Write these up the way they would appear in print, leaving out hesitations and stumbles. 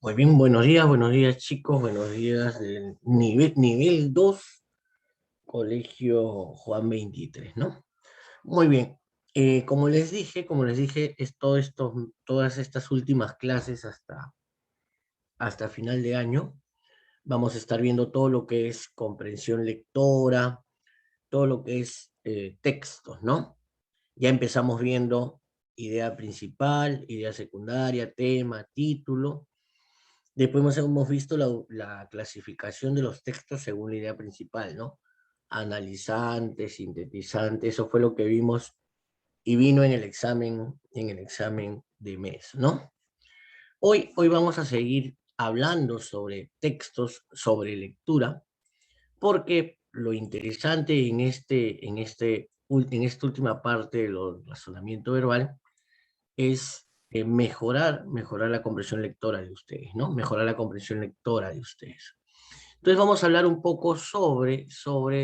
Muy bien, buenos días chicos, buenos días del nivel 2, Colegio Juan 23, ¿no? Muy bien, como les dije, todas estas últimas clases hasta final de año, vamos a estar viendo todo lo que es comprensión lectora, todo lo que es textos, ¿no? Ya empezamos viendo idea principal, idea secundaria, tema, título. Después hemos visto la clasificación de los textos según la idea principal, ¿no? Analizante, sintetizante, eso fue lo que vimos y vino en el examen de mes, ¿no? Hoy vamos a seguir hablando sobre textos, sobre lectura, porque lo interesante en esta última parte del razonamiento verbal es mejorar la comprensión lectora de ustedes, ¿no? Mejorar la comprensión lectora de ustedes. Entonces vamos a hablar un poco sobre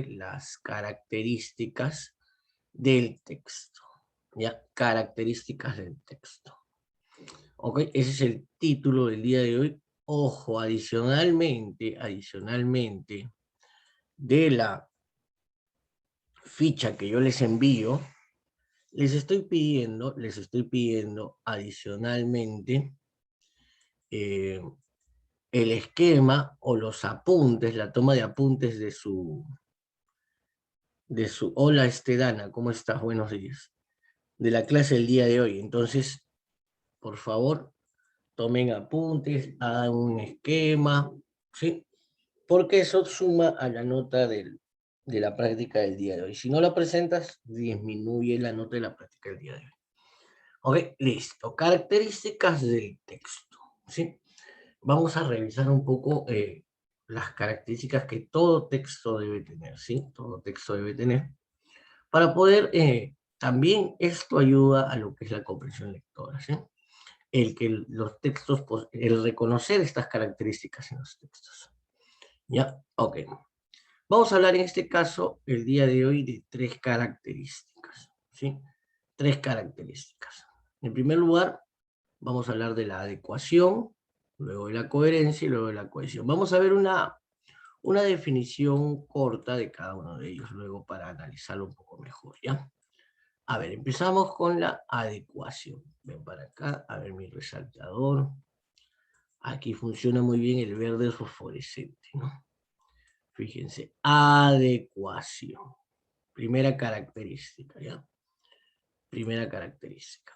las características del texto, ¿ya? Características del texto. ¿Ok? Ese es el título del día de hoy. Ojo, adicionalmente, de la ficha que yo les envío, les estoy pidiendo adicionalmente eh, el esquema o los apuntes, la toma de apuntes hola Estedana, ¿cómo estás? Buenos días. De la clase del día de hoy. Entonces, por favor, tomen apuntes, hagan un esquema, ¿sí? Porque eso suma a la nota de la práctica del día de hoy. Si no la presentas, disminuye la nota de la práctica del día de hoy. Ok, listo. Características del texto, ¿sí? Vamos a revisar un poco las características que todo texto debe tener, ¿sí? Todo texto debe tener, para poder, también esto ayuda a lo que es la comprensión lectora, ¿sí? El que los textos, pues, el reconocer estas características en los textos. ¿Ya? Ok. Vamos a hablar en este caso, el día de hoy, de tres características, ¿sí? Tres características. En primer lugar, vamos a hablar de la adecuación, luego de la coherencia y luego de la cohesión. Vamos a ver una definición corta de cada uno de ellos, luego para analizarlo un poco mejor, ¿ya? A ver, empezamos con la adecuación. Ven para acá, a ver mi resaltador. Aquí funciona muy bien el verde fosforescente, ¿no? Fíjense, adecuación. Primera característica, ¿ya? Primera característica.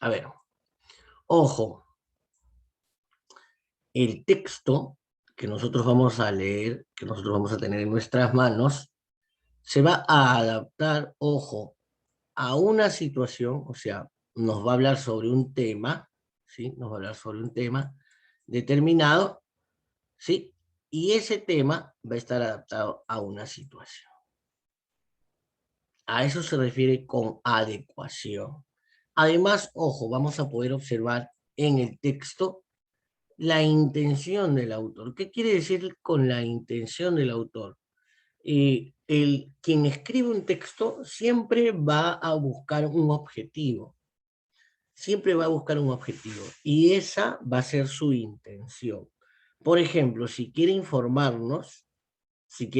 A ver, ojo, el texto que nosotros vamos a leer, que nosotros vamos a tener en nuestras manos, se va a adaptar, ojo, a una situación, o sea, nos va a hablar sobre un tema, ¿sí? Nos va a hablar sobre un tema determinado, ¿sí? Y ese tema va a estar adaptado a una situación. A eso se refiere con adecuación. Además, ojo, vamos a poder observar en el texto la intención del autor. ¿Qué quiere decir con la intención del autor? Quien escribe un texto siempre va a buscar un objetivo, siempre va a buscar un objetivo, y esa va a ser su intención. Por ejemplo, si quiere informarnos, si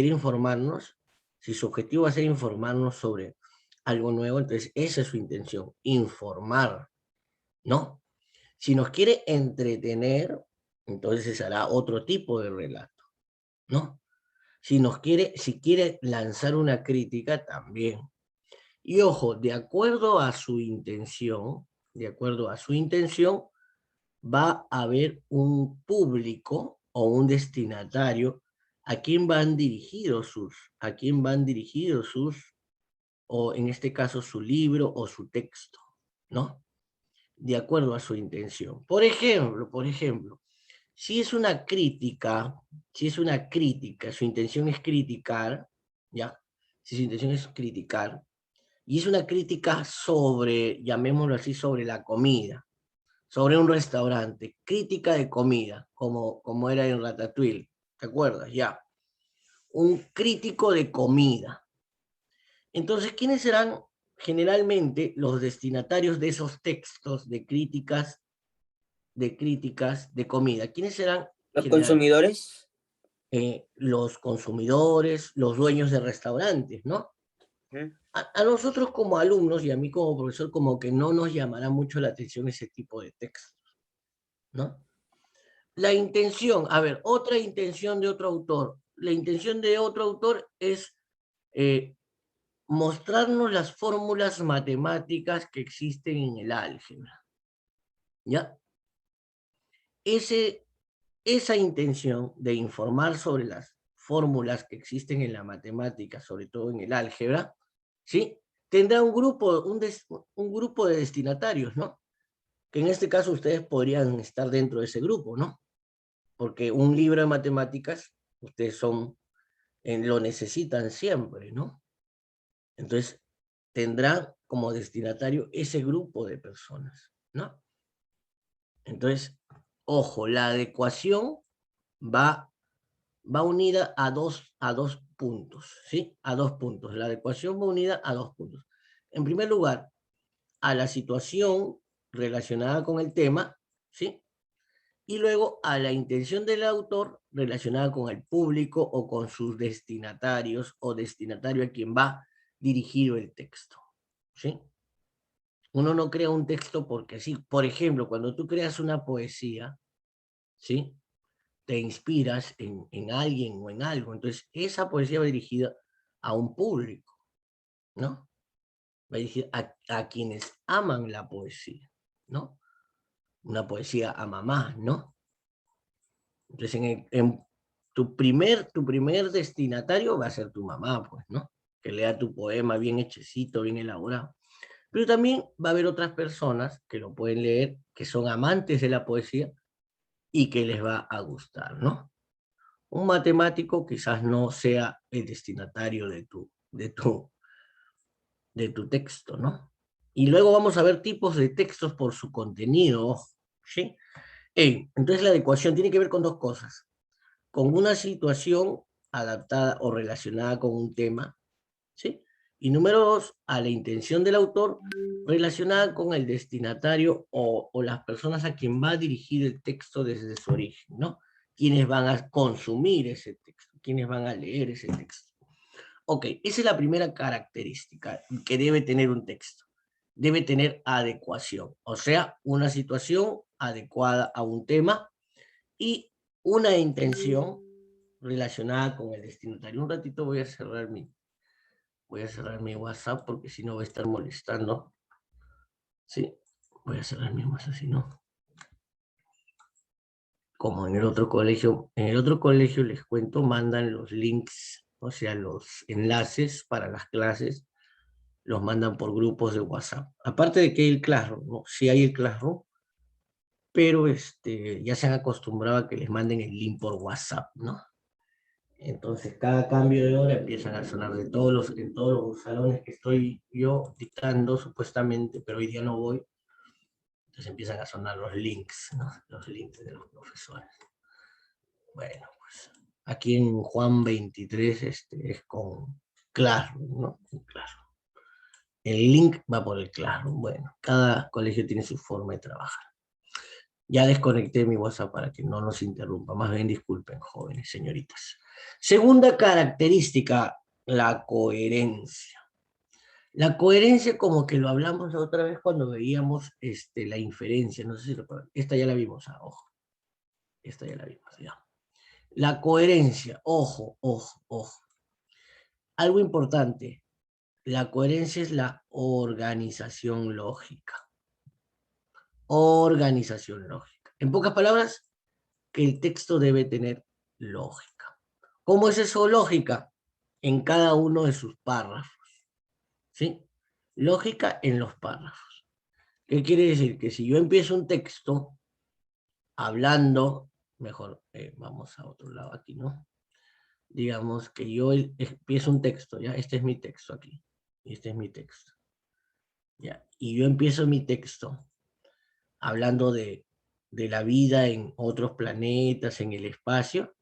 su objetivo va a ser informarnos sobre algo nuevo, entonces esa es su intención, informar, ¿no? Si nos quiere entretener, entonces hará otro tipo de relato, ¿no? Si quiere lanzar una crítica, también. Y ojo, de acuerdo a su intención, va a haber un público o un destinatario a quien van dirigidos sus, o en este caso su libro o su texto, ¿no? De acuerdo a su intención. Por ejemplo, si es una crítica, su intención es criticar, ¿ya? Si su intención es criticar, y es una crítica sobre, llamémoslo así, sobre la comida, sobre un restaurante, crítica de comida, como era en Ratatouille, ¿te acuerdas? Ya, un crítico de comida. Entonces, ¿quiénes serán generalmente los destinatarios de esos textos de críticas de críticas de comida. ¿Quiénes serán? Los consumidores. Los consumidores, los dueños de restaurantes, ¿no? A nosotros como alumnos y a mí como profesor como que no nos llamará mucho la atención ese tipo de textos, ¿no? La intención, a ver, otra intención de otro autor. La intención de otro autor es mostrarnos las fórmulas matemáticas que existen en el álgebra, ¿ya? Esa intención de informar sobre las fórmulas que existen en la matemática, sobre todo en el álgebra, ¿sí? Tendrá un grupo de destinatarios, ¿no? Que en este caso ustedes podrían estar dentro de ese grupo, ¿no? Porque un libro de matemáticas, ustedes lo necesitan siempre, ¿no? Entonces, tendrá como destinatario ese grupo de personas, ¿no? Entonces, ojo, la adecuación va unida a dos puntos, ¿sí? A dos puntos. La adecuación va unida a dos puntos. En primer lugar, a la situación relacionada con el tema, ¿sí? Y luego a la intención del autor relacionada con el público o con sus destinatarios o destinatario a quien va dirigido el texto, ¿sí? Uno no crea un texto porque sí. Por ejemplo, cuando tú creas una poesía, ¿sí? Te inspiras en alguien o en algo. Entonces, esa poesía va dirigida a un público, ¿no? Va dirigida a quienes aman la poesía, ¿no? Una poesía a mamá, ¿no? Entonces, en tu primer destinatario va a ser tu mamá, pues, ¿no? Que lea tu poema bien hechecito, bien elaborado. Pero también va a haber otras personas que lo pueden leer, que son amantes de la poesía y que les va a gustar, ¿no? Un matemático quizás no sea el destinatario de tu texto, ¿no? Y luego vamos a ver tipos de textos por su contenido, ¿sí? Entonces la adecuación tiene que ver con dos cosas, con una situación adaptada o relacionada con un tema, ¿sí? Y número dos, a la intención del autor relacionada con el destinatario o las personas a quien va a dirigir el texto desde su origen, ¿no? Quienes van a consumir ese texto, quienes van a leer ese texto. Ok, esa es la primera característica que debe tener un texto. Debe tener adecuación, o sea, una situación adecuada a un tema y una intención relacionada con el destinatario. Un ratito voy a cerrar mi WhatsApp porque si no va a estar molestando. Sí, voy a cerrar mi WhatsApp, si no. Como en el otro colegio les cuento, mandan los links, o sea, los enlaces para las clases, los mandan por grupos de WhatsApp. Aparte de que hay el Classroom, ¿no? Sí hay el Classroom, pero ya se han acostumbrado a que les manden el link por WhatsApp, ¿no? Entonces, cada cambio de hora empiezan a sonar en todos los salones que estoy yo dictando, supuestamente, pero hoy día no voy. Entonces empiezan a sonar los links, ¿no? Los links de los profesores. Bueno, pues aquí en Juan 23 es con Classroom, ¿no? Claro. El link va por el Classroom. Bueno, cada colegio tiene su forma de trabajar. Ya desconecté mi WhatsApp para que no nos interrumpa. Más bien disculpen, jóvenes, señoritas. Segunda característica, la coherencia. La coherencia, como que lo hablamos la otra vez cuando veíamos la inferencia. No sé si recuerdan. Esta ya la vimos, ojo. Esta ya la vimos, ya. La coherencia, ojo, ojo, ojo. Algo importante, la coherencia es la organización lógica. Organización lógica. En pocas palabras, que el texto debe tener lógica. ¿Cómo es eso lógica? En cada uno de sus párrafos. ¿Sí? Lógica en los párrafos. ¿Qué quiere decir? Que si yo empiezo un texto hablando, mejor, vamos a otro lado aquí, ¿no? Digamos que yo empiezo un texto, ¿ya? Este es mi texto aquí. Este es mi texto. ¿Ya? Y yo empiezo mi texto hablando de la vida en otros planetas, en el espacio,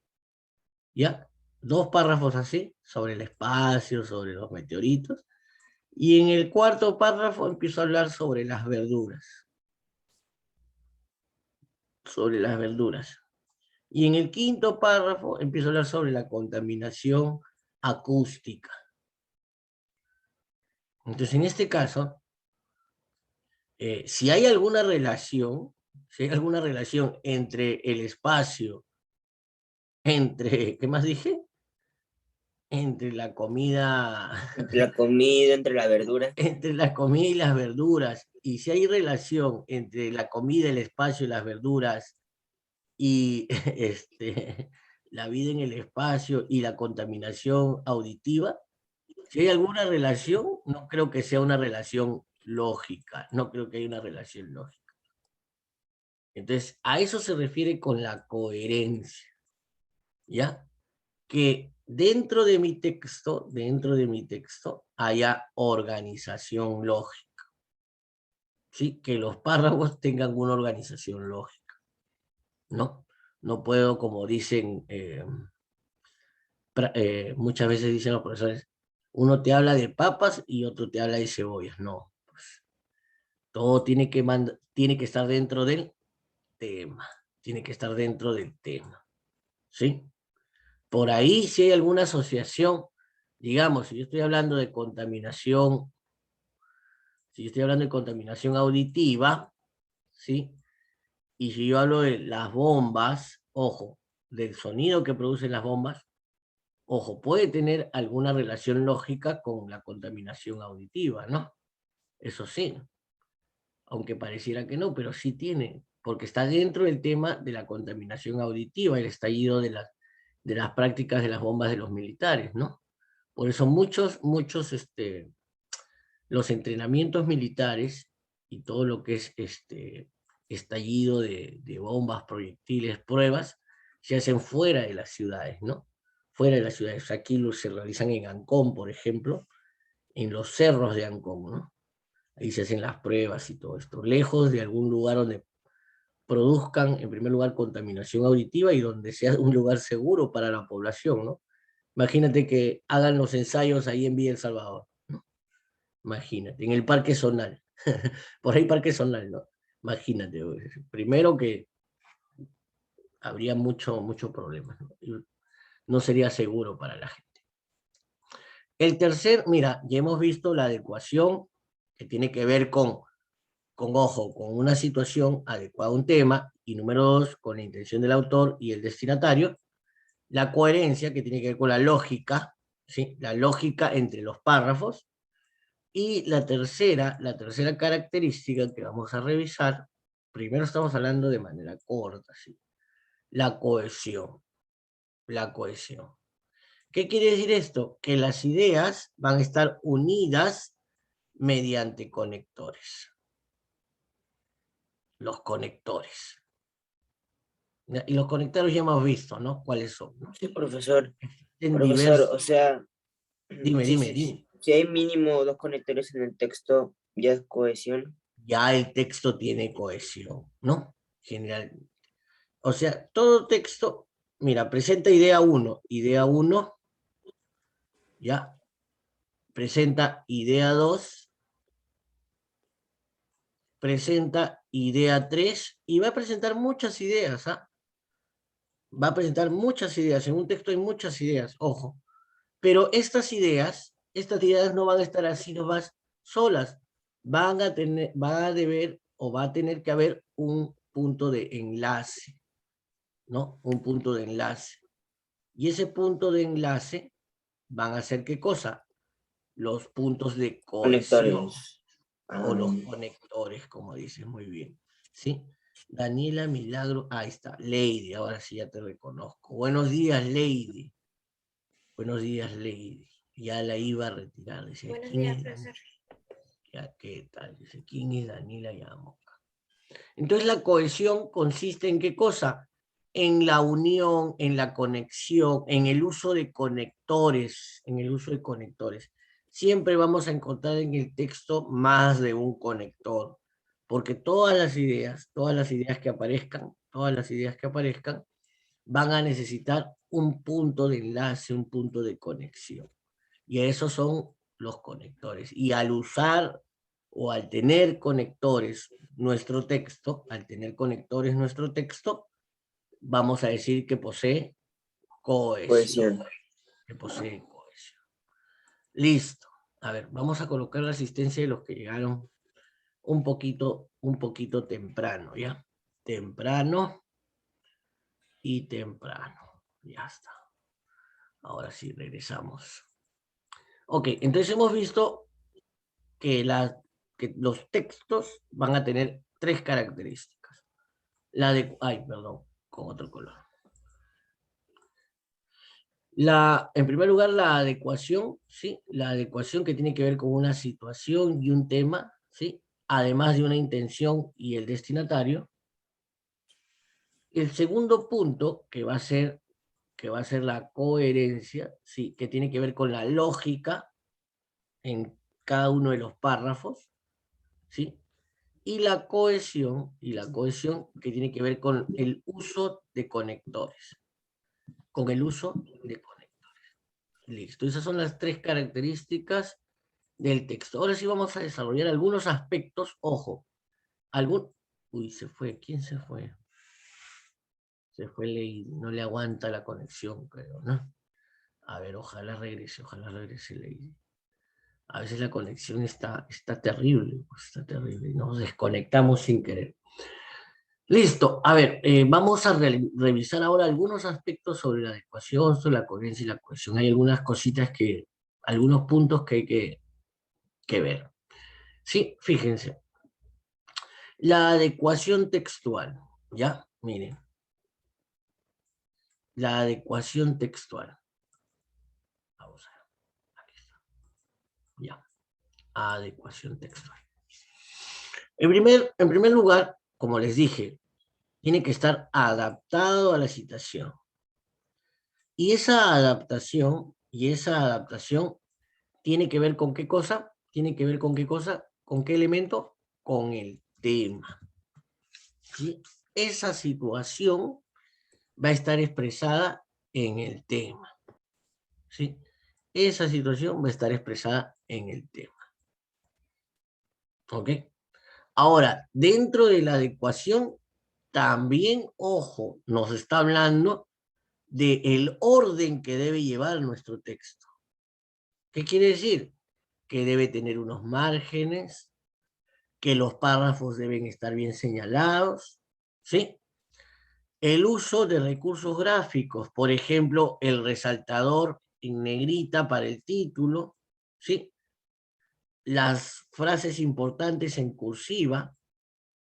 ¿ya? Dos párrafos así, sobre el espacio, sobre los meteoritos, y en el cuarto párrafo empiezo a hablar sobre las verduras. sobre las verduras. Y en el quinto párrafo empiezo a hablar sobre la contaminación acústica. Entonces, en este caso, si hay alguna relación entre el espacio, ¿qué más dije? Entre la comida, Entre la comida, entre la verdura. entre la comida y las verduras, y si hay relación entre la comida, el espacio y las verduras, y la vida en el espacio y la contaminación auditiva, si hay alguna relación, no creo que sea una relación lógica, no creo que haya una relación lógica. Entonces, a eso se refiere con la coherencia, ¿ya? Que dentro de mi texto haya organización lógica, ¿sí? Que los párrafos tengan una organización lógica, ¿no? No puedo, como dicen, muchas veces dicen los profesores, uno te habla de papas y otro te habla de cebollas. No, pues, todo tiene que estar dentro del tema, tiene que estar dentro del tema, ¿sí? Por ahí, si hay alguna asociación, digamos, si yo estoy hablando de contaminación, si yo estoy hablando de contaminación auditiva, ¿sí? Y si yo hablo de las bombas, ojo, del sonido que producen las bombas, ojo, puede tener alguna relación lógica con la contaminación auditiva, ¿no? Eso sí, aunque pareciera que no, pero sí tiene, porque está dentro del tema de la contaminación auditiva, el estallido de las prácticas de las bombas de los militares, ¿no? Por eso los entrenamientos militares y todo lo que es estallido de bombas, proyectiles, pruebas, se hacen fuera de las ciudades, ¿no? Fuera de las ciudades. Aquí se realizan en Ancón, por ejemplo, en los cerros de Ancón, ¿no? Ahí se hacen las pruebas y todo esto, lejos de algún lugar donde produzcan, en primer lugar, contaminación auditiva y donde sea un lugar seguro para la población, ¿no? Imagínate que hagan los ensayos ahí en Villa El Salvador, ¿no? Imagínate, en el Parque Zonal, por ahí Parque Zonal, ¿no? Imagínate, primero que habría mucho problemas, ¿no? Y no sería seguro para la gente. El tercer, mira, ya hemos visto la adecuación que tiene que ver ojo, con una situación adecuada a un tema, y número dos, con la intención del autor y el destinatario, la coherencia, que tiene que ver con la lógica, ¿sí? La lógica entre los párrafos, y la tercera característica que vamos a revisar, primero estamos hablando de manera corta, ¿sí? La cohesión, la cohesión. ¿Qué quiere decir esto? Que las ideas van a estar unidas mediante conectores. Los conectores. Y los conectores ya hemos visto, ¿no? ¿Cuáles son? ¿No? Sí, profesor. En Profesor, diversos. o sea, Dime, dime, dime. si hay mínimo dos conectores en el texto, ya es cohesión. Ya el texto tiene cohesión, ¿no? General. O sea, todo texto, mira, presenta idea 1, ya, presenta idea 2, presenta idea 3 y va a presentar muchas ideas, ¿ah? Va a presentar muchas ideas, en un texto hay muchas ideas, ojo, pero estas ideas no van a estar así nomás solas, va a deber o va a tener que haber un punto de enlace, ¿no? Un punto de enlace. Y ese punto de enlace van a ser ¿qué cosa? Los puntos de cohesión Conectores. o Ah, los conectores, como dices muy bien, ¿sí? Daniela Milagro, ahí está, Lady, ahora sí ya te reconozco. Buenos días, Lady. Buenos días, Lady. Ya la iba a retirar. Dice, Buenos ¿quién días, es profesor. ya, ¿qué tal? Dice, ¿quién es Daniela Yamoca? Entonces la cohesión consiste en ¿qué cosa? En la unión, en la conexión, en el uso de conectores, en el uso de conectores. Siempre vamos a encontrar en el texto más de un conector, porque todas las ideas que aparezcan, van a necesitar un punto de enlace, un punto de conexión. Y esos son los conectores. Y al usar o al tener conectores nuestro texto, al tener conectores nuestro texto, vamos a decir que posee cohesión. Cohesión. Que posee cohesión. Listo. A ver, vamos a colocar la asistencia de los que llegaron un poquito temprano, ¿ya? Temprano y temprano. Ya está. Ahora sí, regresamos. Ok, entonces hemos visto que, que los textos van a tener tres características. Ay, perdón, con otro color. En primer lugar, la adecuación, ¿sí? La adecuación que tiene que ver con una situación y un tema, ¿sí? Además de una intención y el destinatario. El segundo punto, que va a ser la coherencia, ¿sí? Que tiene que ver con la lógica en cada uno de los párrafos, ¿sí? Y la cohesión que tiene que ver con el uso de conectores. Con el uso de conectores. Listo, esas son las tres características del texto. Ahora sí vamos a desarrollar algunos aspectos. Ojo, Uy, se fue. ¿Quién se fue? Se fue Ley. No le aguanta la conexión, creo, ¿no? A ver, ojalá regrese Ley. A veces la conexión está terrible, está terrible. Nos desconectamos sin querer. Listo, a ver, vamos a revisar ahora algunos aspectos sobre la adecuación, sobre la coherencia y la cohesión. Hay algunas cositas algunos puntos que hay que ver. Sí, fíjense. La adecuación textual, ¿ya? Miren. La adecuación textual. Vamos a ver. Aquí está. Ya. Adecuación textual. En primer lugar, como les dije, tiene que estar adaptado a la citación. Y esa adaptación tiene que ver con qué cosa, con qué elemento, con el tema. ¿Sí? Esa situación va a estar expresada en el tema. ¿Sí? Esa situación va a estar expresada en el tema. ¿Ok? Ahora, dentro de la adecuación, también, ojo, nos está hablando del orden que debe llevar nuestro texto. ¿Qué quiere decir? Que debe tener unos márgenes, que los párrafos deben estar bien señalados, ¿sí? El uso de recursos gráficos, por ejemplo, el resaltador en negrita para el título, ¿sí? Las frases importantes en cursiva,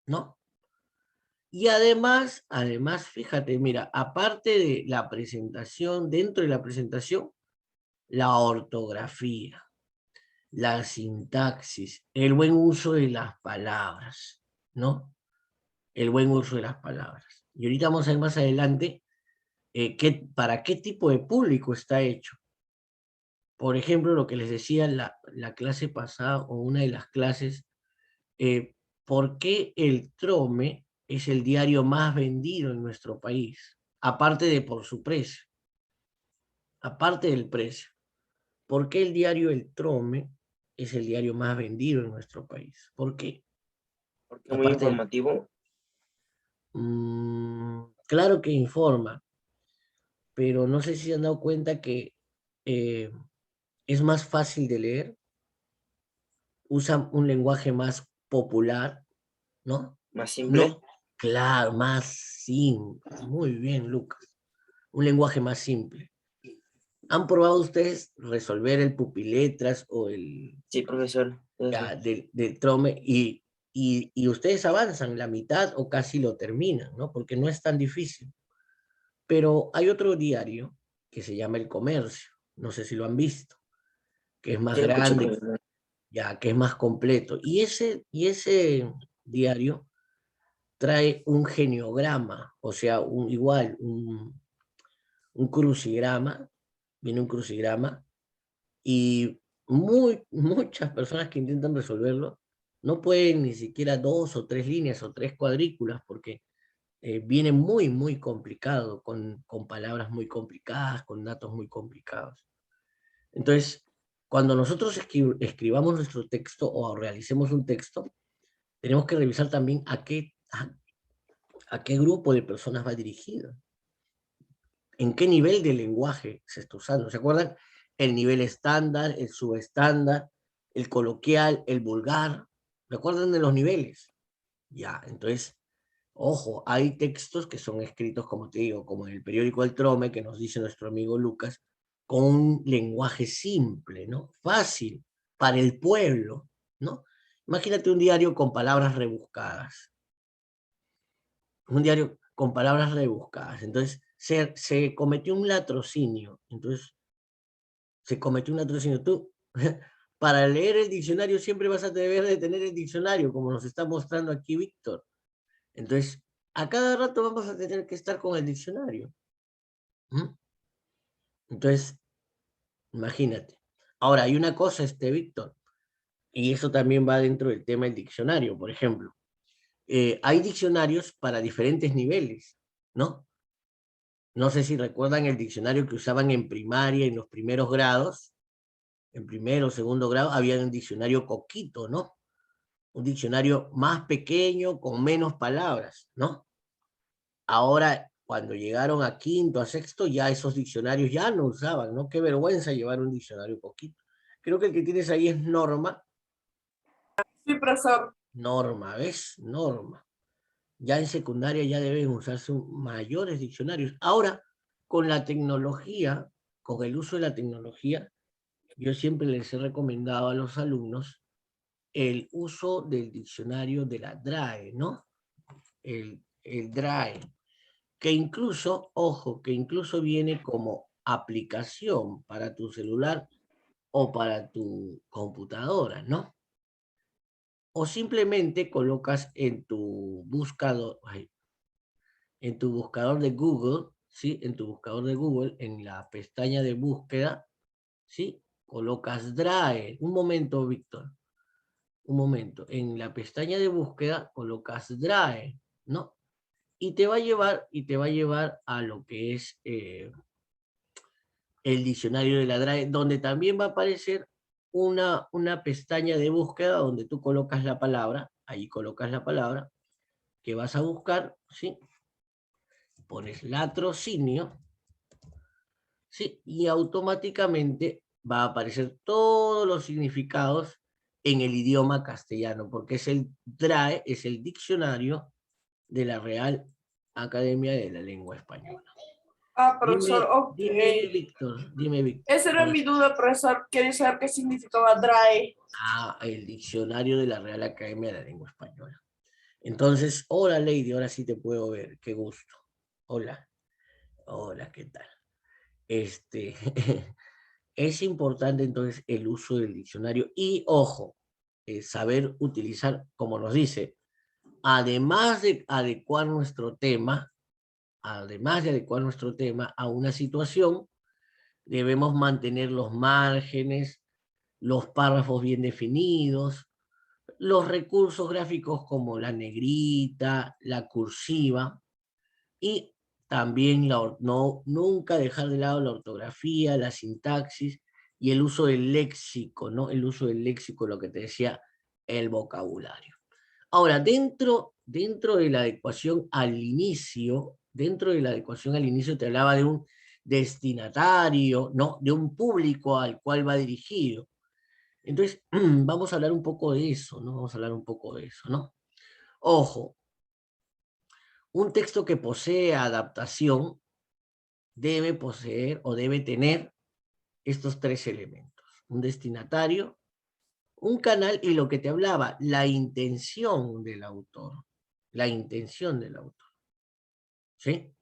¿no? Y además, fíjate, mira, aparte de la presentación, dentro de la presentación, la ortografía, la sintaxis, el buen uso de las palabras, ¿no? El buen uso de las palabras. Y ahorita vamos a ver más adelante para qué tipo de público está hecho. Por ejemplo, lo que les decía la clase pasada o una de las clases, ¿por qué el Trome es el diario más vendido en nuestro país? Aparte de por su precio, aparte del precio. ¿Por qué el diario El Trome es el diario más vendido en nuestro país? ¿Por qué? Porque es muy Aparte del... informativo. Claro que informa, pero no sé si se han dado cuenta que eh, es más fácil de leer, usa un lenguaje más popular, ¿no? Más simple. No, claro, más simple. Muy bien, Lucas. Un lenguaje más simple. ¿Han probado ustedes resolver el pupiletras o el Sí, profesor. del Trome y ustedes avanzan la mitad o casi lo terminan, ¿no? Porque no es tan difícil. Pero hay otro diario que se llama El Comercio, no sé si lo han visto, que es más Sí, lo escuché, grande, profesor. ya que es más completo. Y ese diario trae un geniograma, o sea, un crucigrama, viene un crucigrama, y muchas personas que intentan resolverlo no pueden ni siquiera 2 o 3 líneas o 3 cuadrículas, porque viene muy complicado, con palabras muy complicadas, con datos muy complicados. Entonces, cuando nosotros escribamos nuestro texto o realicemos un texto, tenemos que revisar también a qué grupo de personas va dirigido, en qué nivel de lenguaje se está usando. ¿Se acuerdan? El nivel estándar, el subestándar, el coloquial, el vulgar. ¿Recuerdan de los niveles? Ya, entonces, ojo, hay textos que son escritos, como te digo, como en el periódico El Trome, que nos dice nuestro amigo Lucas, con un lenguaje simple, ¿no? Fácil, para el pueblo, ¿no? Imagínate un diario con palabras rebuscadas, un diario con palabras rebuscadas. Entonces, se cometió un latrocinio. Entonces, se cometió un latrocinio. Tú, para leer el diccionario, siempre vas a deber de tener el diccionario, como nos está mostrando aquí Víctor. Entonces, a cada rato vamos a tener que estar con el diccionario. ¿Mm? Entonces, imagínate. Ahora, hay una cosa, Víctor, y eso también va dentro del tema del diccionario, por ejemplo. Hay diccionarios para diferentes niveles, ¿no? No sé si recuerdan el diccionario que usaban en primaria, en los primeros grados, en primero o segundo grado, había un diccionario coquito, ¿no? Un diccionario más pequeño, con menos palabras, ¿no? Ahora, cuando llegaron a quinto, a sexto, ya esos diccionarios ya no usaban, ¿no? Qué vergüenza llevar un diccionario coquito. Creo que el que tienes ahí es Norma. Sí, profesor. Norma, ¿ves? Norma. Ya en secundaria ya deben usarse mayores diccionarios. Ahora, con la tecnología, con el uso de la tecnología, yo siempre les he recomendado a los alumnos el uso del diccionario de la DRAE, ¿no? El DRAE, que incluso, ojo, que incluso viene como aplicación para tu celular o para tu computadora, ¿no? O simplemente colocas en tu buscador de Google, ¿sí? En tu buscador de Google, en la pestaña de búsqueda, ¿sí? Colocas DRAE. Un momento, Víctor. Un momento. En la pestaña de búsqueda colocas DRAE, ¿no? Y te va a llevar a lo que es el diccionario de la DRAE, donde también va a aparecer una pestaña de búsqueda donde tú colocas la palabra, ahí colocas la palabra que vas a buscar, ¿sí? Pones latrocinio, ¿sí? Y automáticamente va a aparecer todos los significados en el idioma castellano, porque es el DRAE, es el diccionario de la Real Academia de la Lengua Española. Ah, profesor, ok. Dime, Víctor. Esa era mi duda, profesor. Quería saber qué significaba DRAE. El diccionario de la Real Academia de la Lengua Española. Entonces, hola Lady, ahora sí te puedo ver, qué gusto. Hola, hola, ¿qué tal? Es importante entonces el uso del diccionario y, ojo, saber utilizar, como nos dice, además de adecuar nuestro tema, a una situación, debemos mantener los márgenes, los párrafos bien definidos, los recursos gráficos como la negrita, la cursiva, y también nunca dejar de lado la ortografía, la sintaxis y el uso del léxico, ¿no? El uso del léxico, lo que te decía, el vocabulario. Ahora, dentro de la adecuación al inicio, te hablaba de un destinatario, ¿no? De un público al cual va dirigido. Entonces, vamos a hablar un poco de eso, ¿no? Vamos a hablar un poco de eso, ¿no? Ojo, un texto que posee adaptación debe poseer o debe tener estos tres elementos: un destinatario, un canal y lo que te hablaba, la intención del autor. La intención del autor. ¿Sí?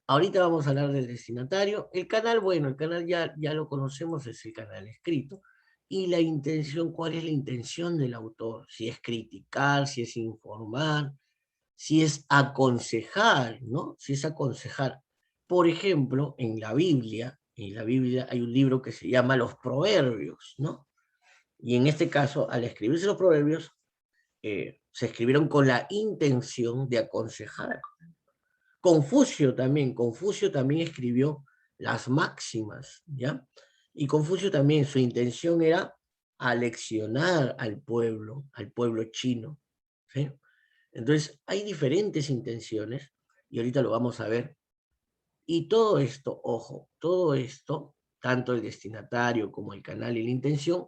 Ahorita vamos a hablar del destinatario. El canal, bueno, el canal ya lo conocemos, es el canal escrito. Y la intención, ¿cuál es la intención del autor? Si es criticar, si es informar, si es aconsejar, ¿no? Si es aconsejar. Por ejemplo, en la Biblia hay un libro que se llama Los Proverbios, ¿no? Y en este caso, al escribirse los Proverbios, se escribieron con la intención de aconsejar. Confucio también escribió las máximas, ¿ya? Y Confucio también, su intención era aleccionar al pueblo chino, ¿sí? Entonces, hay diferentes intenciones, y ahorita lo vamos a ver. Y todo esto, ojo, todo esto, tanto el destinatario como el canal y la intención,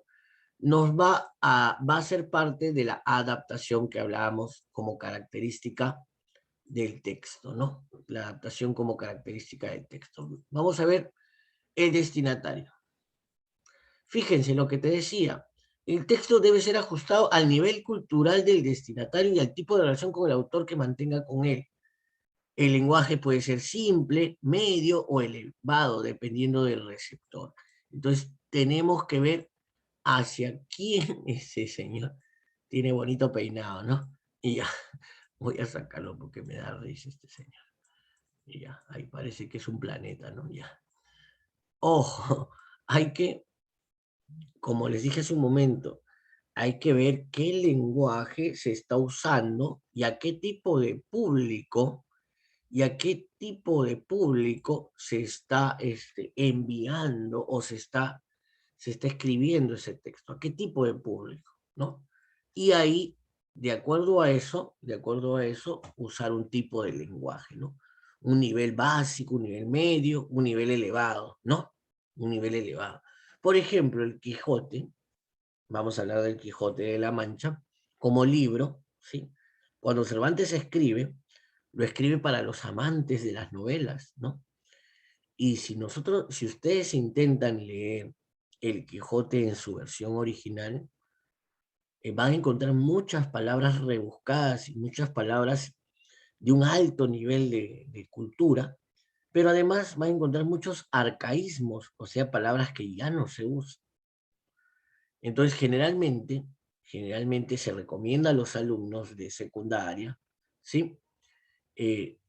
va a ser parte de la adaptación que hablábamos como característica del texto, ¿no? La adaptación como característica del texto. Vamos a ver el destinatario. Fíjense lo que te decía. El texto debe ser ajustado al nivel cultural del destinatario y al tipo de relación con el autor que mantenga con él. El lenguaje puede ser simple, medio o elevado, dependiendo del receptor. Entonces, tenemos que ver hacia quién ese señor. Tiene bonito peinado, ¿no? Y ya, voy a sacarlo porque me da risa este señor. Y ya, ahí parece que es un planeta, ¿no? Ya. Ojo, hay que, como les dije hace un momento, hay que ver qué lenguaje se está usando y a qué tipo de público se está enviando o se está escribiendo ese texto, a qué tipo de público, ¿no? Y ahí, de acuerdo a eso, usar un tipo de lenguaje, ¿no? Un nivel básico, un nivel medio, un nivel elevado, ¿no? Un nivel elevado. Por ejemplo, el Quijote, vamos a hablar del Quijote de la Mancha, como libro, ¿sí? Cuando Cervantes escribe, lo escribe para los amantes de las novelas, ¿no? Y si ustedes intentan leer El Quijote en su versión original, van a encontrar muchas palabras rebuscadas y muchas palabras de un alto nivel de cultura, pero además van a encontrar muchos arcaísmos, o sea, palabras que ya no se usan. Entonces, generalmente se recomienda a los alumnos de secundaria, ¿sí?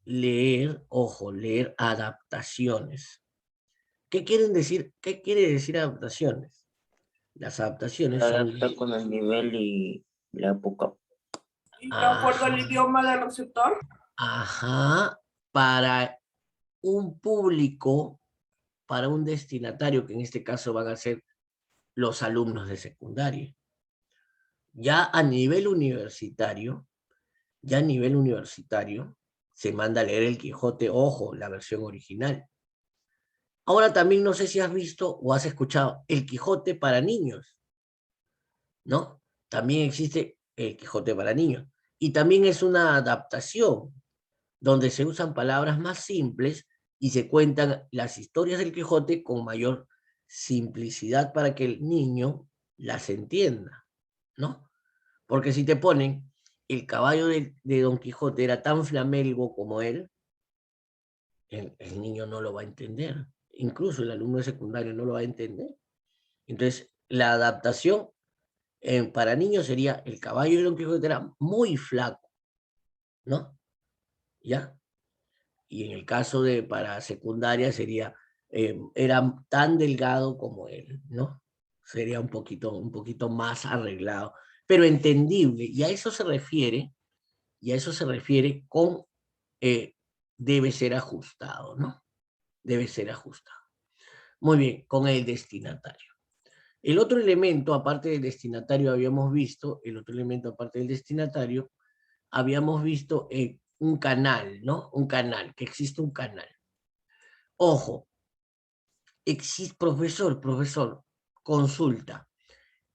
Leer adaptaciones. ¿Qué quieren decir? ¿Qué quiere decir adaptaciones? Las Se adaptaciones son, adapta con el nivel y la época. Y de acuerdo al ajá, idioma del receptor. ajá, para un público, para un destinatario, que en este caso van a ser los alumnos de secundaria. Ya a nivel universitario, ya a nivel universitario, se manda a leer el Quijote, ojo, la versión original. Ahora también no sé si has visto o has escuchado el Quijote para niños, ¿no? También existe el Quijote para niños. Y también es una adaptación donde se usan palabras más simples y se cuentan las historias del Quijote con mayor simplicidad para que el niño las entienda, ¿no? Porque si te ponen el caballo de Don Quijote era tan flamelgo como él, el niño no lo va a entender. Incluso el alumno de secundario no lo va a entender. Entonces, la adaptación para niños sería el caballo de Don Quijote era muy flaco, ¿no? ¿Ya? Y en el caso de para secundaria sería, era tan delgado como él, ¿no? Sería un poquito más arreglado, pero entendible. Y a eso se refiere con eh, debe ser ajustado, ¿no? Debe ser ajustado. Muy bien, con el destinatario. El otro elemento, aparte del destinatario, el otro elemento aparte del destinatario, habíamos visto un canal, ¿no? Un canal, que existe un canal. Ojo, profesor, consulta.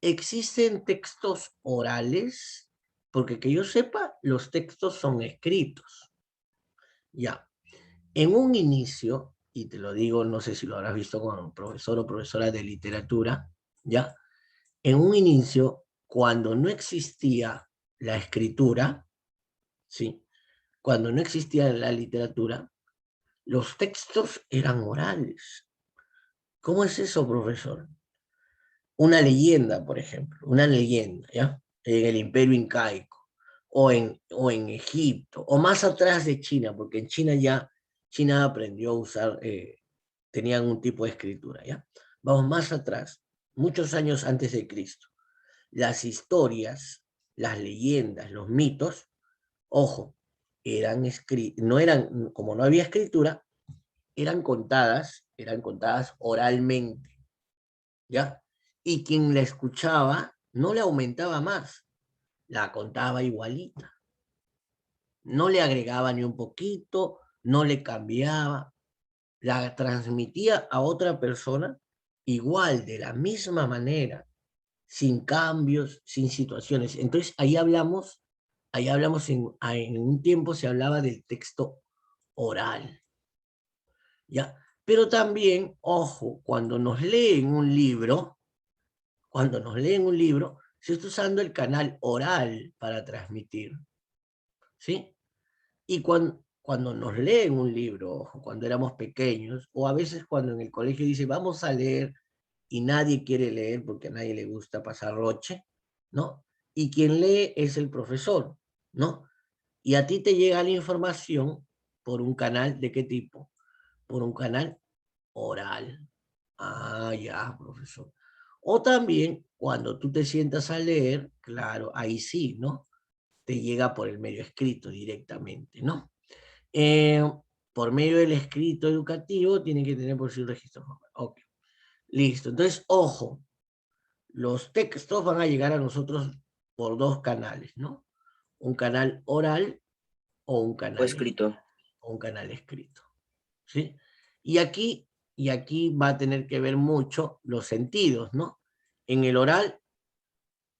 ¿Existen textos orales? Porque que yo sepa, los textos son escritos. Ya. En un inicio, y te lo digo, no sé si lo habrás visto con un profesor o profesora de literatura, ¿ya? En un inicio, cuando no existía la escritura, ¿sí? Cuando no existía la literatura, los textos eran orales. ¿Cómo es eso, profesor? Una leyenda, por ejemplo, una leyenda, ¿ya? En el Imperio Incaico, o en Egipto, o más atrás de China, porque en China ya, China aprendió a usar, tenían un tipo de escritura, ¿ya? Vamos más atrás, muchos años antes de Cristo. Las historias, las leyendas, los mitos, ojo, no eran, como no había escritura, eran contadas oralmente, ¿ya? Y quien la escuchaba no le aumentaba más, la contaba igualita. No le agregaba ni un poquito, no le cambiaba, la transmitía a otra persona igual, de la misma manera, sin cambios, sin situaciones. Entonces ahí hablamos en un tiempo se hablaba del texto oral, ¿ya? Pero también, ojo, cuando nos leen un libro, se está usando el canal oral para transmitir, ¿sí? Y cuando nos leen un libro, ojo, cuando éramos pequeños, o a veces cuando en el colegio dice, vamos a leer, y nadie quiere leer porque a nadie le gusta pasar roche, ¿no? Y quien lee es el profesor, ¿no? Y a ti te llega la información por un canal, ¿de qué tipo? Por un canal oral. Ah, ya, profesor. O también, cuando tú te sientas a leer, claro, ahí sí, ¿no? Te llega por el medio escrito directamente, ¿no? Eh, por medio del escrito educativo, tienen que tener por sí un registro formal. Ok, listo. Entonces, ojo, los textos van a llegar a nosotros por dos canales, ¿no? Un canal oral o un O canal, escrito. o un canal escrito, ¿sí? Y aquí va a tener que ver mucho los sentidos, ¿no? En el oral,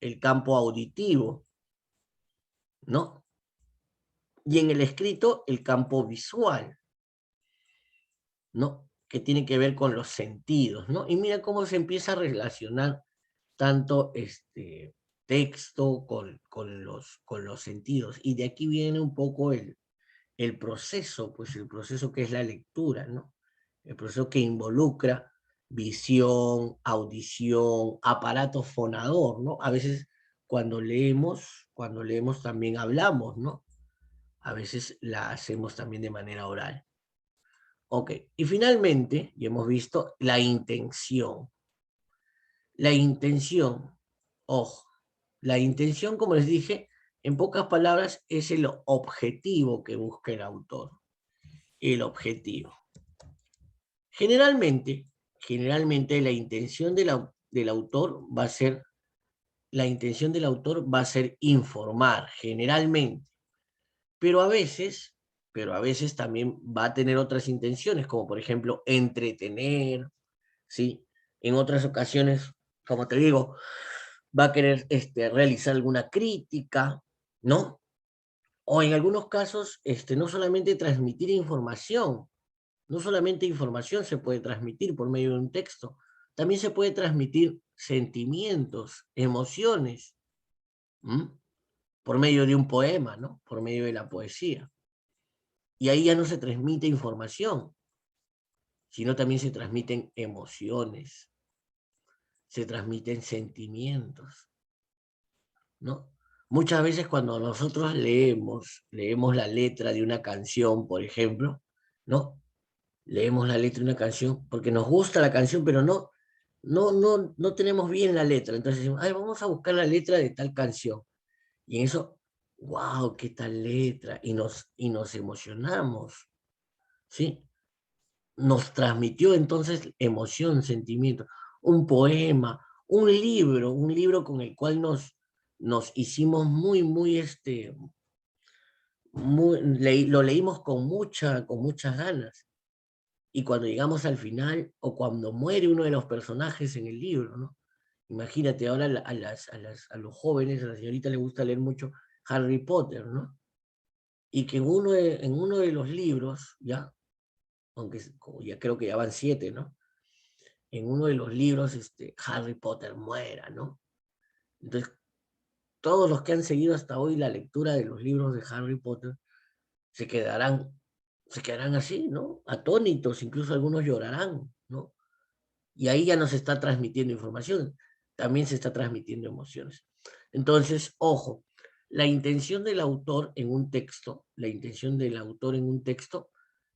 el campo auditivo, ¿no? Y en el escrito, el campo visual, ¿no? Que tiene que ver con los sentidos, ¿no? Y mira cómo se empieza a relacionar tanto este texto con los sentidos. Y de aquí viene un poco el proceso, pues el proceso que es la lectura, ¿no? El proceso que involucra visión, audición, aparato fonador, ¿no? A veces cuando leemos también hablamos, ¿no? A veces la hacemos también de manera oral. Ok, y finalmente, ya hemos visto la intención. La intención, ojo, la intención, como les dije, en pocas palabras, es el objetivo que busca el autor. El objetivo. Generalmente la intención del autor va a ser, la intención del autor va a ser informar, generalmente, pero a veces, pero a veces también va a tener otras intenciones, como por ejemplo entretener, ¿sí? En otras ocasiones, como te digo, va a querer realizar alguna crítica, ¿no? O en algunos casos, no solamente transmitir información, no solamente información se puede transmitir por medio de un texto, también se puede transmitir sentimientos, emociones, ¿m? Por medio de un poema, ¿no? Por medio de la poesía. Y ahí ya no se transmite información, sino también se transmiten emociones, se transmiten sentimientos, ¿no? Muchas veces cuando nosotros leemos la letra de una canción, por ejemplo, ¿no? Leemos la letra de una canción porque nos gusta la canción, pero no tenemos bien la letra. Entonces decimos, ay, vamos a buscar la letra de tal canción. Y en eso, wow, qué tal letra. Y nos emocionamos, ¿sí? Nos transmitió entonces emoción, sentimiento. Un poema, un libro con el cual nos hicimos lo leímos con muchas ganas. Y cuando llegamos al final, o cuando muere uno de los personajes en el libro, ¿no? Imagínate, ahora a los jóvenes, a la señorita le gusta leer mucho Harry Potter, ¿no? Y que en uno de los libros, ya, aunque ya creo que ya van 7, ¿no? En uno de los libros, Harry Potter muera, ¿no? Entonces, todos los que han seguido hasta hoy la lectura de los libros de Harry Potter se quedarán, se quedarán así, ¿no? Atónitos, incluso algunos llorarán, ¿no? Y ahí ya no se está transmitiendo información, también se está transmitiendo emociones. Entonces, ojo, la intención del autor en un texto,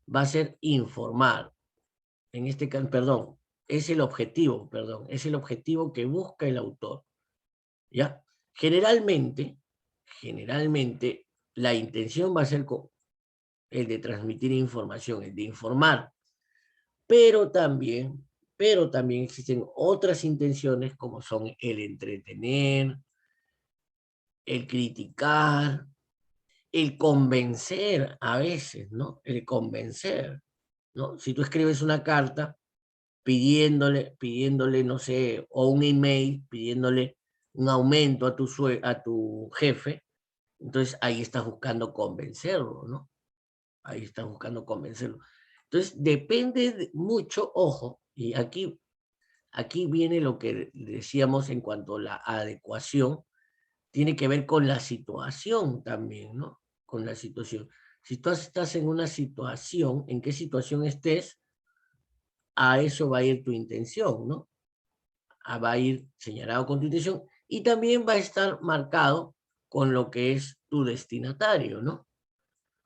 va a ser informar. En este caso, perdón, es el objetivo que busca el autor, ¿ya? Generalmente, la intención va a ser el de transmitir información, el de informar, pero también, pero también existen otras intenciones como son el entretener, el criticar, el convencer a veces, ¿no? El convencer, ¿no? Si tú escribes una carta pidiéndole, no sé, o un email, pidiéndole un aumento a tu jefe, entonces ahí estás buscando convencerlo, ¿no? Ahí estás buscando convencerlo. Entonces depende mucho, ojo, y aquí viene lo que decíamos en cuanto a la adecuación, tiene que ver con la situación también, ¿no? Con la situación. Si tú estás en una situación, en qué situación estés, a eso va a ir tu intención, ¿no? Va a ir señalado con tu intención y también va a estar marcado con lo que es tu destinatario, ¿no?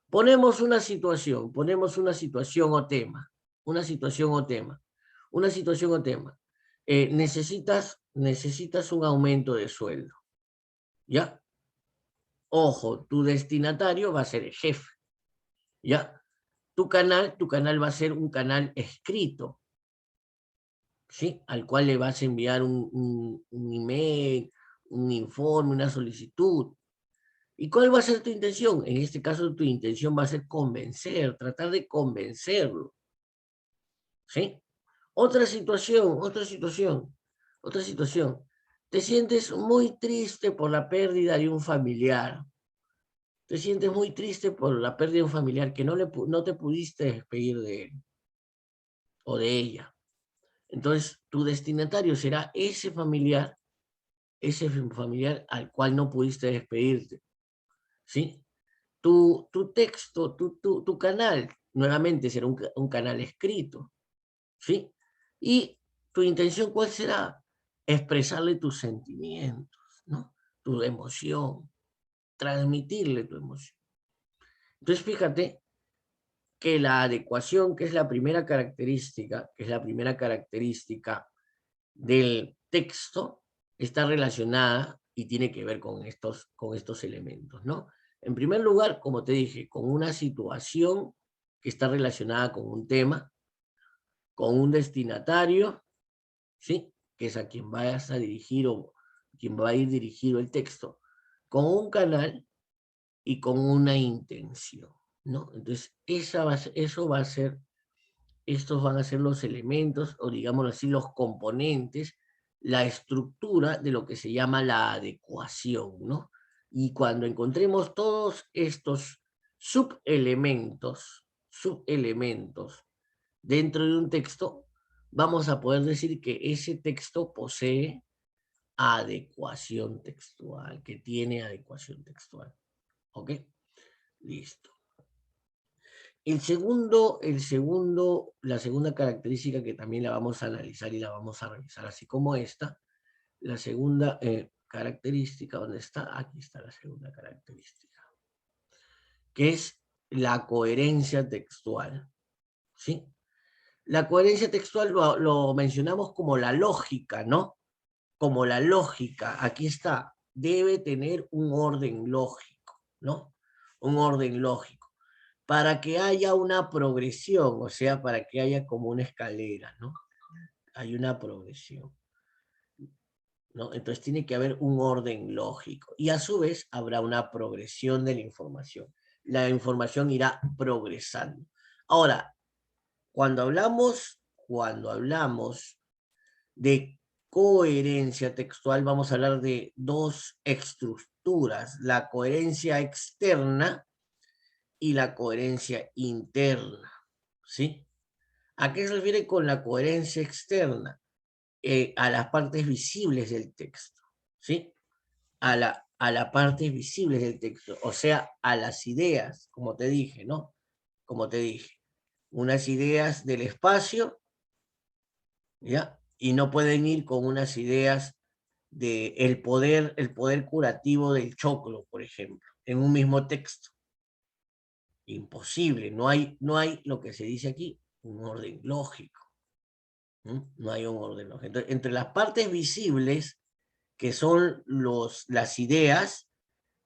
Ponemos una situación o tema, una situación o tema, una situación o tema. Necesitas un aumento de sueldo, ¿ya? Ojo, tu destinatario va a ser el jefe, ¿ya? Tu canal va a ser un canal escrito, ¿sí? Al cual le vas a enviar un email, un informe, una solicitud. ¿Y cuál va a ser tu intención? En este caso, tu intención va a ser convencer, tratar de convencerlo, ¿sí? Otra situación. Te sientes muy triste por la pérdida de un familiar. Te sientes muy triste por la pérdida de un familiar que no te pudiste despedir de él o de ella. Entonces, tu destinatario será ese familiar al cual no pudiste despedirte, ¿sí? Tu texto, tu canal, nuevamente será un canal escrito, ¿sí? Y tu intención, ¿cuál será? Expresarle tus sentimientos, ¿no? Tu emoción, transmitirle tu emoción. Entonces, fíjate que la adecuación, que es la primera característica del texto, está relacionada y tiene que ver con estos elementos, ¿no? En primer lugar, como te dije, con una situación que está relacionada con un tema, con un destinatario, ¿sí? Que es a quien vayas a dirigir o quien va a ir dirigido el texto, con un canal y con una intención, ¿no? Entonces, estos van a ser los elementos, o digámoslo así, los componentes, la estructura de lo que se llama la adecuación, ¿no? Y cuando encontremos todos estos subelementos dentro de un texto, vamos a poder decir que ese texto posee adecuación textual, que tiene adecuación textual. ¿Ok? Listo. La segunda característica que también la vamos a analizar y la vamos a revisar, así como esta, la segunda característica, ¿dónde está? Aquí está la segunda característica, que es la coherencia textual, ¿sí? La coherencia textual lo mencionamos como la lógica, ¿no? Como la lógica, aquí está, debe tener un orden lógico, ¿no? Un orden lógico, para que haya una progresión, o sea, para que haya como una escalera, ¿no? Hay una progresión, ¿no? Entonces tiene que haber un orden lógico y a su vez habrá una progresión de la información. La información irá progresando. Ahora, cuando hablamos de coherencia textual, vamos a hablar de dos estructuras, la coherencia externa y la coherencia interna, ¿sí? ¿A qué se refiere con la coherencia externa? A las partes visibles del texto, ¿sí? A las partes visibles del texto, o sea, a las ideas, como te dije, ¿no? Como te dije, unas ideas del espacio, ¿ya? Y no pueden ir con unas ideas de el poder curativo del choclo, por ejemplo, en un mismo texto. Imposible, no hay lo que se dice aquí, un orden lógico. No hay un orden lógico. Entonces, entre las partes visibles, que son las ideas,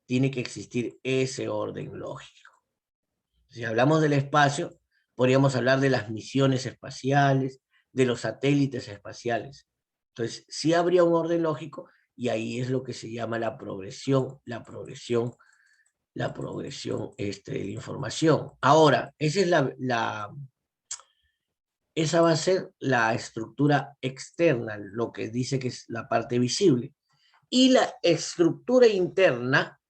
tiene que existir ese orden lógico. Si hablamos del espacio, podríamos hablar de las misiones espaciales, de los satélites espaciales. Entonces, sí habría un orden lógico y ahí es lo que se llama la progresión de la información. Ahora, esa va a ser la estructura externa, lo que dice que es la parte visible. Y la estructura interna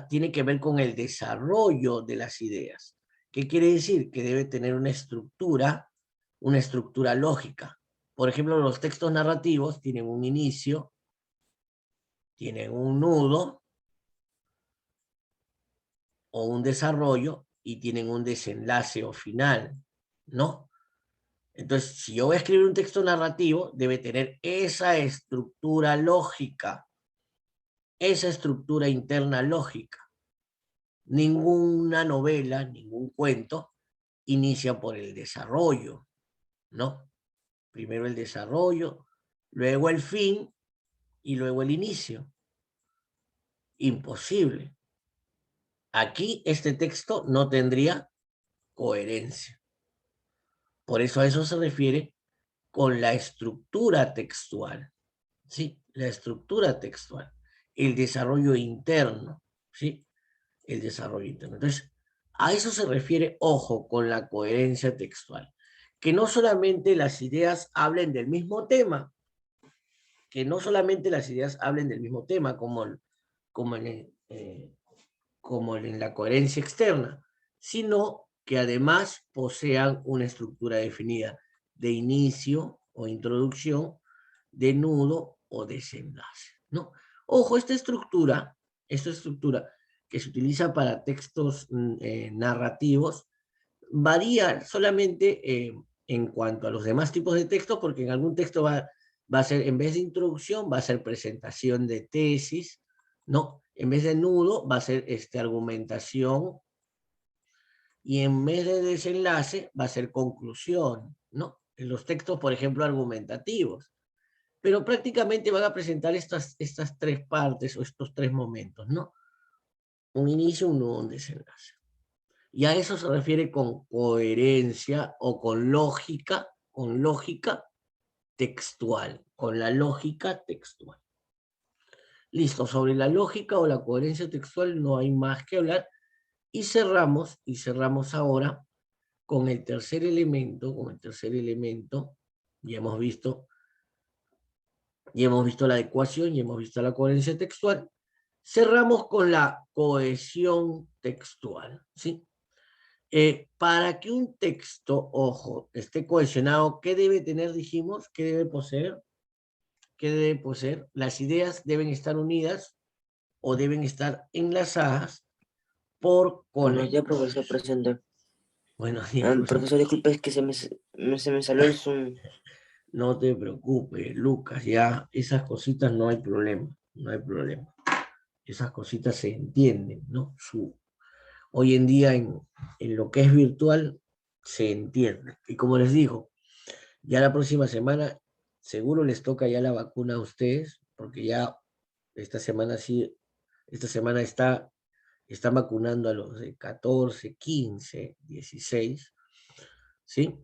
tiene que ver con el desarrollo de las ideas. ¿Qué quiere decir? Que debe tener una estructura lógica. Por ejemplo, los textos narrativos tienen un inicio, tienen un nudo o un desarrollo y tienen un desenlace o final, ¿no? Entonces, si yo voy a escribir un texto narrativo, debe tener esa estructura lógica, esa estructura interna lógica. Ninguna novela, ningún cuento inicia por el desarrollo, ¿no? Primero el desarrollo, luego el fin y luego el inicio. Imposible. Aquí este texto no tendría coherencia. Por eso a eso se refiere con la estructura textual, ¿sí? La estructura textual, el desarrollo interno, ¿sí? El desarrollo interno. Entonces, a eso se refiere, ojo, con la coherencia textual. Que no solamente las ideas hablen del mismo tema, como en la coherencia externa, sino que además posean una estructura definida de inicio o introducción, de nudo o desenlace, ¿no? Ojo, esta estructura que se utiliza para textos narrativos varía solamente en cuanto a los demás tipos de textos, porque en algún texto va a ser, en vez de introducción, va a ser presentación de tesis, ¿no? En vez de nudo, va a ser argumentación, y en vez de desenlace, va a ser conclusión, ¿no? En los textos, por ejemplo, argumentativos. Pero prácticamente van a presentar estas tres partes o estos tres momentos, ¿no? Un inicio, un nudo, un desenlace. Y a eso se refiere con coherencia o con lógica textual, con la lógica textual. Listo, sobre la lógica o la coherencia textual no hay más que hablar. Y cerramos ahora con el tercer elemento, ya hemos visto la adecuación, ya hemos visto la coherencia textual. Cerramos con la cohesión textual, ¿sí? Para que un texto, ojo, esté cohesionado, ¿qué debe tener, dijimos? ¿Qué debe poseer? Las ideas deben estar unidas o deben estar enlazadas por Buenos días, conectores. profesor presente. Buenos días, profesor. Profesor, disculpe, es que se me salió el Zoom. No te preocupes, Lucas, ya esas cositas no hay problema. Esas cositas se entienden, ¿no? Hoy en día en lo que es virtual se entiende. Y como les digo, ya la próxima semana seguro les toca ya la vacuna a ustedes, porque ya esta semana están vacunando a los de 14, 15, 16, ¿sí?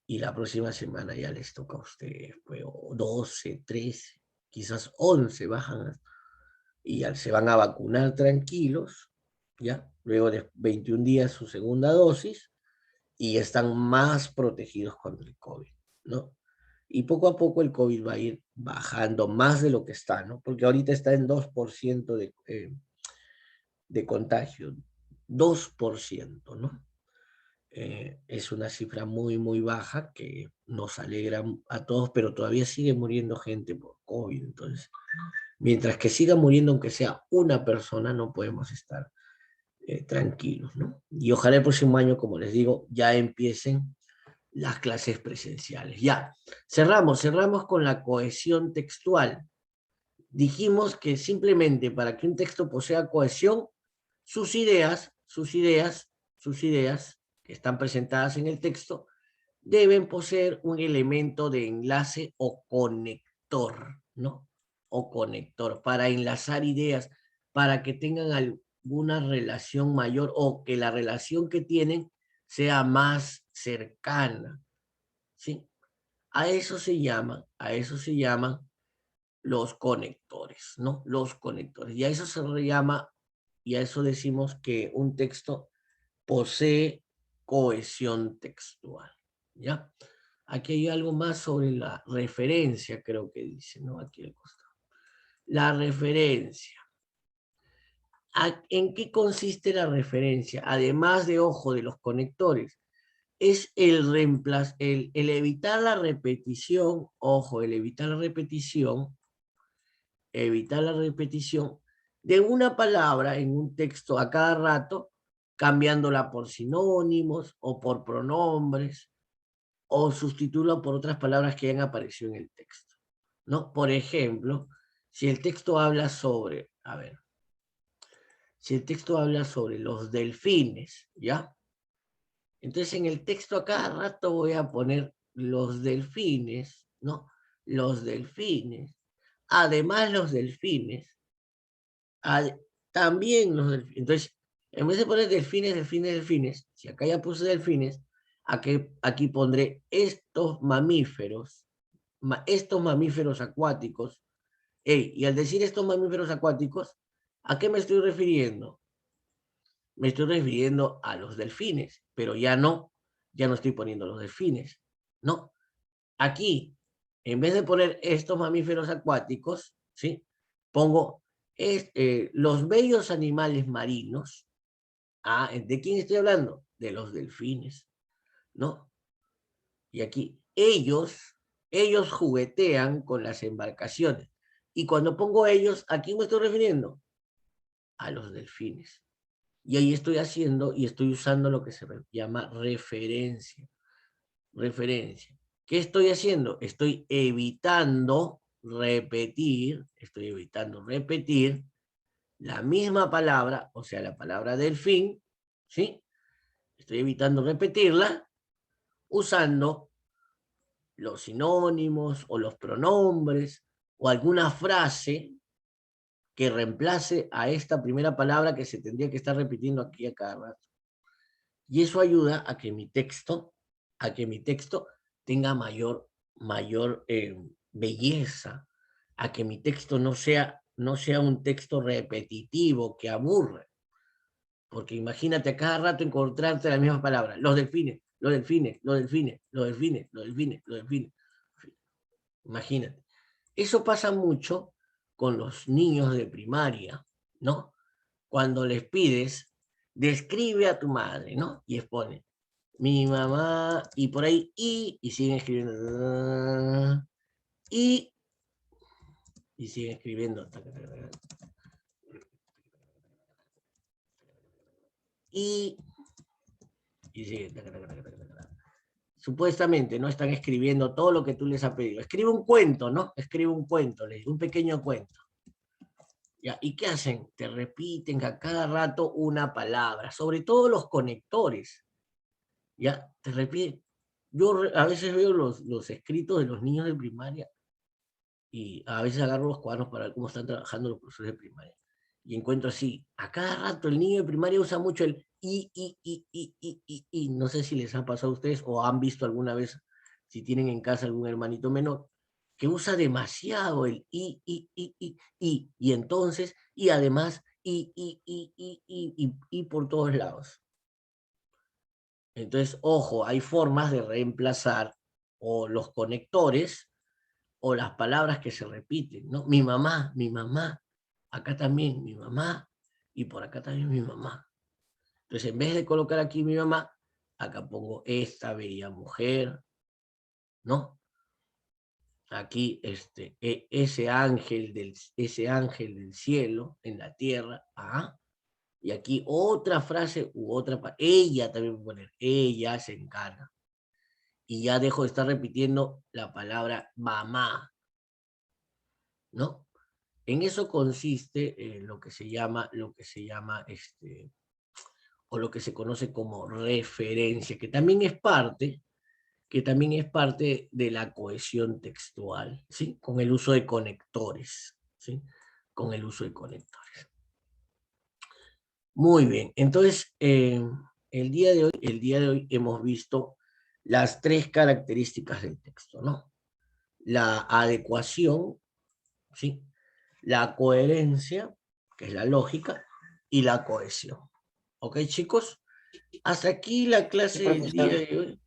Y la próxima semana ya les toca a ustedes, pues, 12, 13, quizás 11 bajan y ya se van a vacunar tranquilos, ¿ya? Luego de 21 días su segunda dosis y están más protegidos contra el COVID, ¿no? Y poco a poco el COVID va a ir bajando más de lo que está, ¿no? Porque ahorita está en 2% de contagio, 2%, ¿no? Es una cifra muy, muy baja que nos alegra a todos, pero todavía sigue muriendo gente por COVID. Entonces, mientras que siga muriendo, aunque sea una persona, no podemos estar tranquilos, ¿no? Y ojalá el próximo año, como les digo, ya empiecen las clases presenciales. Ya, cerramos con la cohesión textual. Dijimos que simplemente para que un texto posea cohesión, sus ideas que están presentadas en el texto deben poseer un elemento de enlace o conector, ¿no? O conector, para enlazar ideas, para que tengan alguna relación mayor o que la relación que tienen sea más cercana, ¿sí? A eso se llama los conectores, ¿no? Los conectores. Y a eso se le llama, y a eso decimos que un texto posee cohesión textual, ¿ya? Aquí hay algo más sobre la referencia, creo que dice, ¿no? Aquí al costado. La referencia. ¿En qué consiste la referencia? Además de, ojo, de los conectores, es el reemplazo, el evitar la repetición, ojo, el evitar la repetición de una palabra en un texto a cada rato, cambiándola por sinónimos o por pronombres, o sustituirla por otras palabras que hayan aparecido en el texto, ¿no? Por ejemplo, si el texto habla sobre, a ver, si el texto habla sobre los delfines, ¿ya? Entonces en el texto a cada rato voy a poner los delfines, ¿no? Los delfines. Además los delfines. También los delfines. Entonces, en vez de poner delfines, delfines, delfines, si acá ya puse delfines, aquí pondré estos mamíferos acuáticos. Y al decir estos mamíferos acuáticos, ¿a qué me estoy refiriendo? Me estoy refiriendo a los delfines, pero ya no estoy poniendo los delfines, no. Aquí, en vez de poner estos mamíferos acuáticos, ¿sí? Pongo los bellos animales marinos. ¿De quién estoy hablando? De los delfines, ¿no? Y aquí, ellos juguetean con las embarcaciones. Y cuando pongo ellos, ¿a quién me estoy refiriendo? A los delfines. Y ahí estoy haciendo y estoy usando lo que se llama referencia. Referencia. ¿Qué estoy haciendo? Estoy evitando repetir la misma palabra, o sea, la palabra delfín, ¿sí? Estoy evitando repetirla usando los sinónimos o los pronombres o alguna frase que reemplace a esta primera palabra que se tendría que estar repitiendo aquí a cada rato. Y eso ayuda a que mi texto tenga mayor belleza, a que mi texto no sea un texto repetitivo que aburre. Porque imagínate a cada rato encontrarte la misma palabra, los delfines, los delfines, los delfines, los delfines, los delfines, los delfines. Imagínate. Eso pasa mucho con los niños de primaria, ¿no? Cuando les pides, describe a tu madre, ¿no? Y expone, mi mamá, y por ahí, y siguen escribiendo, y siguen escribiendo, y siguen, supuestamente no están escribiendo todo lo que tú les has pedido. Escribe un cuento, ¿no? Escribe un cuento, un pequeño cuento. ¿Ya? ¿Y qué hacen? Te repiten a cada rato una palabra, sobre todo los conectores. ¿Ya? Te repiten. Yo a veces veo los escritos de los niños de primaria y a veces agarro los cuadernos para ver cómo están trabajando los profesores de primaria. Y encuentro así, a cada rato el niño de primaria usa mucho el y. No sé si les ha pasado a ustedes o han visto alguna vez, si tienen en casa algún hermanito menor, que usa demasiado el y entonces, y además, y por todos lados. Entonces, ojo, hay formas de reemplazar o los conectores o las palabras que se repiten, ¿no? Mi mamá, acá también mi mamá, y por acá también mi mamá. Entonces, en vez de colocar aquí mi mamá, acá pongo esta bella mujer, ¿no? Aquí ese ángel del cielo en la tierra, y aquí otra frase ella también voy a poner, ella se encarga. Y ya dejo de estar repitiendo la palabra mamá, ¿no? En eso consiste lo que se llama, o lo que se conoce como referencia, que también es parte de la cohesión textual, ¿sí? Con el uso de conectores, ¿sí? Con el uso de conectores. Muy bien, entonces, el día de hoy hemos visto las 3 características del texto, ¿no? La adecuación, ¿sí? La coherencia, que es la lógica, y la cohesión. ¿Ok, chicos? Hasta aquí la clase del día profesor. de hoy.